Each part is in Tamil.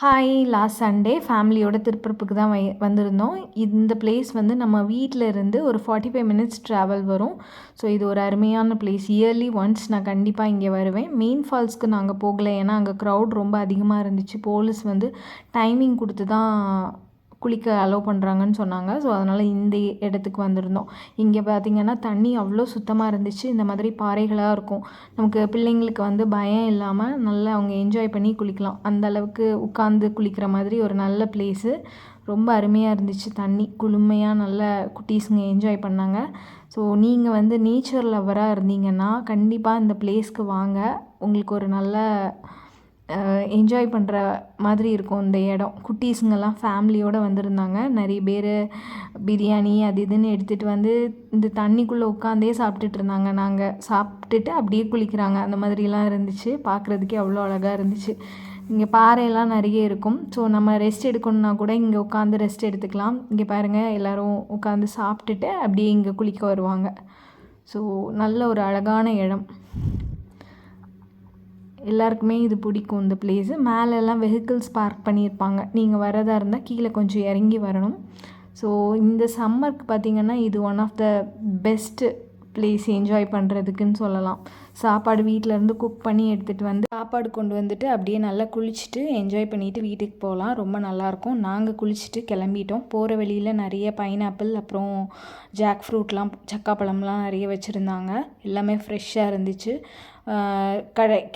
ஹாய்! லாஸ்ட் சண்டே ஃபேமிலியோட திருப்பரப்புக்கு தான் வந்திருந்தோம். இந்த பிளேஸ் வந்து நம்ம வீட்ல இருந்து ஒரு 45 மினிட்ஸ் ட்ராவல் வரும். ஸோ இது ஒரு அருமையான பிளேஸ். இயர்லி ஒன்ஸ் நான் கண்டிப்பாக இங்கே வருவேன். மெயின் ஃபால்ஸ்க்கு நாங்கள் போகல. ஏன்னா அங்கே க்ரௌட் ரொம்ப அதிகமாக இருந்துச்சு. போலீஸ் வந்து டைமிங் கொடுத்து தான் குளிக்க அலோவ் பண்ணுறாங்கன்னு சொன்னாங்க. ஸோ அதனால் இந்த இடத்துக்கு வந்திருந்தோம். இங்கே பார்த்திங்கன்னா தண்ணி அவ்வளோ சுத்தமாக இருந்துச்சு. இந்த மாதிரி பாறைகளாக இருக்கும். நமக்கு பிள்ளைங்களுக்கு வந்து பயம் இல்லாமல் நல்லா அவங்க என்ஜாய் பண்ணி குளிக்கலாம். அந்த அளவுக்கு உட்காந்து குளிக்கிற மாதிரி ஒரு நல்ல பிளேஸு. ரொம்ப அருமையாக இருந்துச்சு. தண்ணி குளுமையாக நல்ல குட்டீஸுங்க என்ஜாய் பண்ணாங்க. ஸோ நீங்கள் வந்து நேச்சர் லவ்வராக இருந்தீங்கன்னா கண்டிப்பாக இந்த பிளேஸ்க்கு வாங்க. உங்களுக்கு ஒரு நல்ல என்ஜாய் பண்ணுற மாதிரி இருக்கும் இந்த இடம். குட்டீஸுங்கெல்லாம் ஃபேமிலியோடு வந்திருந்தாங்க. நிறைய பேர் பிரியாணி அது இதுன்னு எடுத்துகிட்டு வந்து இந்த தண்ணிக்குள்ளே உட்காந்தே சாப்பிட்டுட்டு இருந்தாங்க. நாங்கள் சாப்பிட்டுட்டு அப்படியே குளிக்கிறாங்க. அந்த மாதிரிலாம் இருந்துச்சு. பார்க்குறதுக்கே அவ்வளோ அழகாக இருந்துச்சு. இங்கே பாறையெல்லாம் நிறைய இருக்கும். ஸோ நம்ம ரெஸ்ட் எடுக்கணுன்னா கூட இங்கே உட்காந்து ரெஸ்ட் எடுத்துக்கலாம். இங்கே பாருங்கள், எல்லோரும் உட்காந்து சாப்பிட்டுட்டு அப்படியே இங்கே குளிக்க வருவாங்க. ஸோ நல்ல ஒரு அழகான இடம். எல்லாருக்குமே இது பிடிக்கும் இந்த பிளேஸு. மேலெல்லாம் வெஹிக்கிள்ஸ் பார்க் பண்ணியிருப்பாங்க. நீங்கள் வரதா இருந்தால் கீழே கொஞ்சம் இறங்கி வரணும். ஸோ இந்த சம்மருக்கு பார்த்திங்கன்னா இது one of the best place enjoy பண்ணுறதுக்குன்னு சொல்லலாம். சாப்பாடு வீட்டிலேருந்து குக் பண்ணி எடுத்துகிட்டு வந்து சாப்பாடு கொண்டு வந்துட்டு அப்படியே நல்லா குளிச்சுட்டு என்ஜாய் பண்ணிவிட்டு வீட்டுக்கு போகலாம். ரொம்ப நல்லாயிருக்கும். நாங்கள் குளிச்சுட்டு கிளம்பிட்டோம். போகிற வழியில் நிறைய பைனாப்பிள் அப்புறம் ஜாக் ஃப்ரூட்லாம் சக்காப்பழம்லாம் நிறைய வச்சுருந்தாங்க. எல்லாமே ஃப்ரெஷ்ஷாக இருந்துச்சு.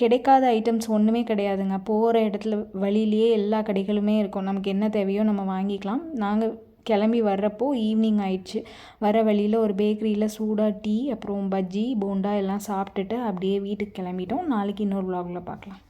கிடைக்காத ஐட்டம்ஸ் ஒன்றுமே கிடையாதுங்க. போகிற இடத்துல வழியிலேயே எல்லா கடைகளுமே இருக்கும். நமக்கு என்ன தேவையோ நம்ம வாங்கிக்கலாம். நாங்கள் கிளம்பி வர்றப்போ ஈவினிங் ஆயிடுச்சு. வர வழியில் ஒரு பேக்கரியில் சூடாக டீ அப்புறம் பஜ்ஜி போண்டா எல்லாம் சாப்பிட்டுட்டு அப்படியே வீட்டுக்கு கிளம்பிட்டோம். நாளைக்கு இன்னொரு vlogல பார்க்கலாம்.